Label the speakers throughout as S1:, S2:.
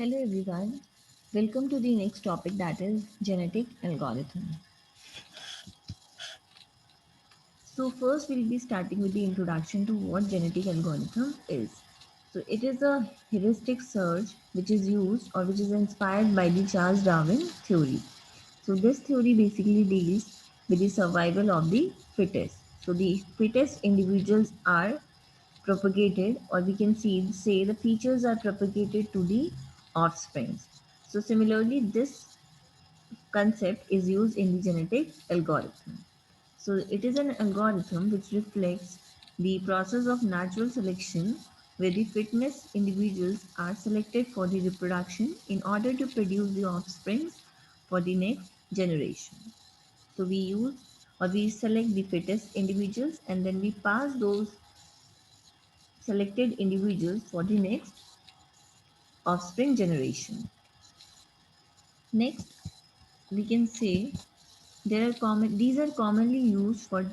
S1: Hello everyone, welcome to the next topic that is genetic algorithm. So first we'll be starting with the introduction to what genetic algorithm is. So it is a heuristic search which is used or which is inspired by the Charles Darwin theory. So this theory basically deals with the survival of the fittest. So the fittest individuals are propagated, or we can say the features are propagated to the offsprings. So similarly, this concept is used in the genetic algorithm. So it is an algorithm which reflects the process of natural selection where the fitness individuals are selected for the reproduction in order to produce the offspring for the next generation. So we use or we select the fittest individuals and then we pass those selected individuals for the next offspring generation. Next, we can say these are commonly used for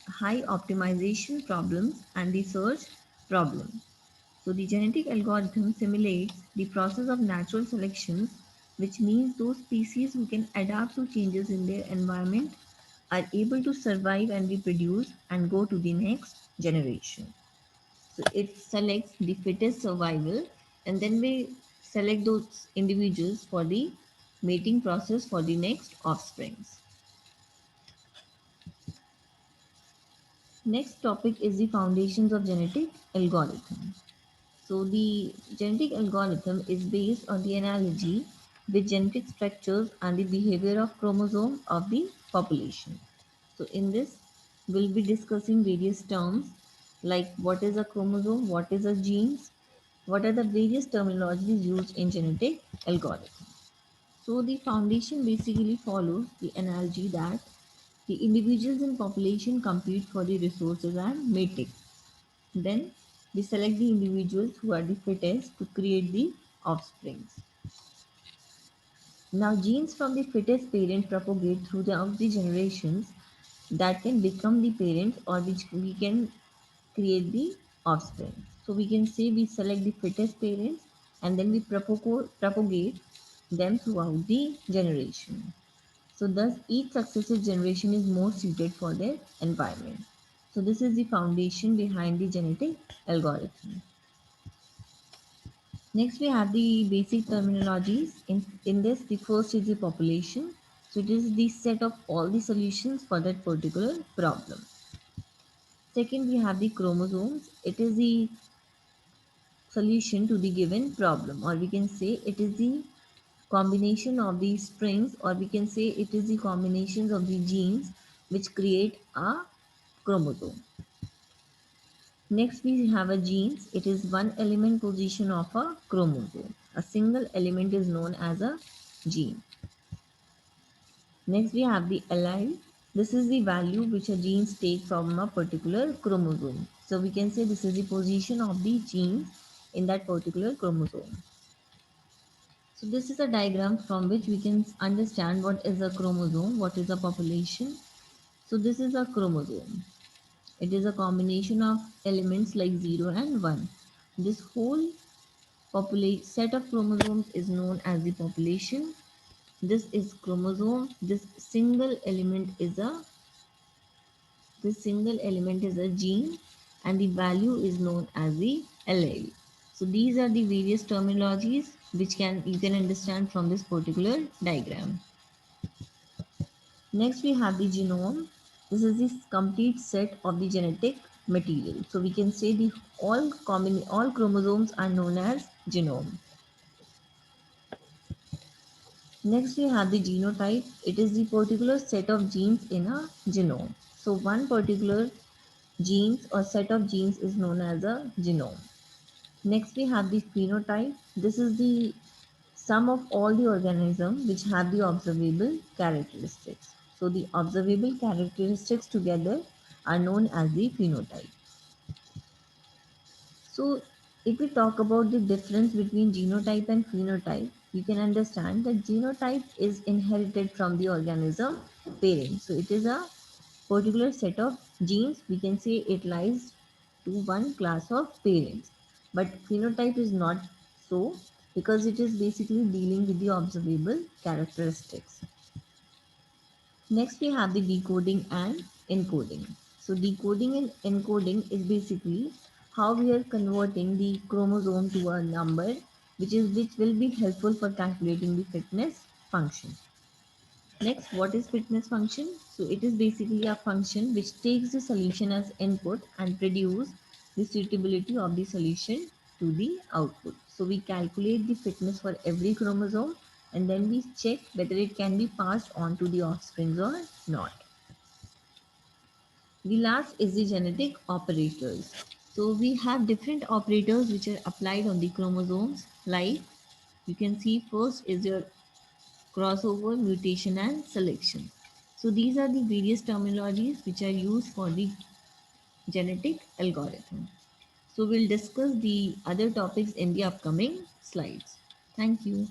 S1: high optimization problems and the search problem. So the genetic algorithm simulates the process of natural selection, which means those species who can adapt to changes in their environment are able to survive and reproduce and go to the next generation. So it selects the fittest survival and then we select those individuals for the mating process for the next offsprings. Next topic is the foundations of genetic algorithm. So the genetic algorithm is based on the analogy with genetic structures and the behavior of chromosome of the population. So in this, we'll be discussing various terms like what is a chromosome, what is a genes, what are the various terminologies used in genetic algorithm. So the foundation basically follows the analogy that the individuals in population compete for the resources and mating. Then we select the individuals who are the fittest to create the offsprings. Now genes from the fittest parent propagate throughout the generations that can become the parents or which we can create the offspring. So we can say we select the fittest parents and then we propagate them throughout the generation. So thus each successive generation is more suited for their environment. So this is the foundation behind the genetic algorithm. Next we have the basic terminologies. In this the first is the population. So it is the set of all the solutions for that particular problem. Second we have the chromosomes. It is the solution to the given problem, or we can say it is the combination of the strings, or we can say it is the combinations of the genes which create a chromosome. Next we have a genes. It is one element position of a chromosome. A single element is known as a gene. Next we have the allele. This is the value which a genes take from a particular chromosome. So we can say this is the position of the genes in that particular chromosome. So this is a diagram from which we can understand what is a chromosome, what is a population. So this is a chromosome. It is a combination of elements like 0 and 1. This whole set of chromosomes is known as the population. This is chromosome. This single element is a gene and the value is known as the allele. So these are the various terminologies which you can understand from this particular diagram. Next we have the genome. This is the complete set of the genetic material. So we can say the all chromosomes are known as genome. Next we have the genotype. It is the particular set of genes in a genome. So one particular genes or set of genes is known as a genome. Next we have the phenotype. This is the sum of all the organisms which have the observable characteristics. So the observable characteristics together are known as the phenotype. So if we talk about the difference between genotype and phenotype, you can understand that genotype is inherited from the organism parent. So it is a particular set of genes. We can say it lies to one class of parents. But phenotype is not so. because it is basically dealing with the observable characteristics. Next, we have the decoding and encoding. So, decoding and encoding is basically how we are converting the chromosome to a number, which will be helpful for calculating the fitness function. Next, what is fitness function? So, it is basically a function which takes the solution as input and produce the suitability of the solution to the output. So, we calculate the fitness for every chromosome and then we check whether it can be passed on to the offsprings or not. The last is the genetic operators. So we have different operators which are applied on the chromosomes, like you can see first is your crossover, mutation and selection. So these are the various terminologies which are used for the genetic algorithm. So we'll discuss the other topics in the upcoming slides. Thank you.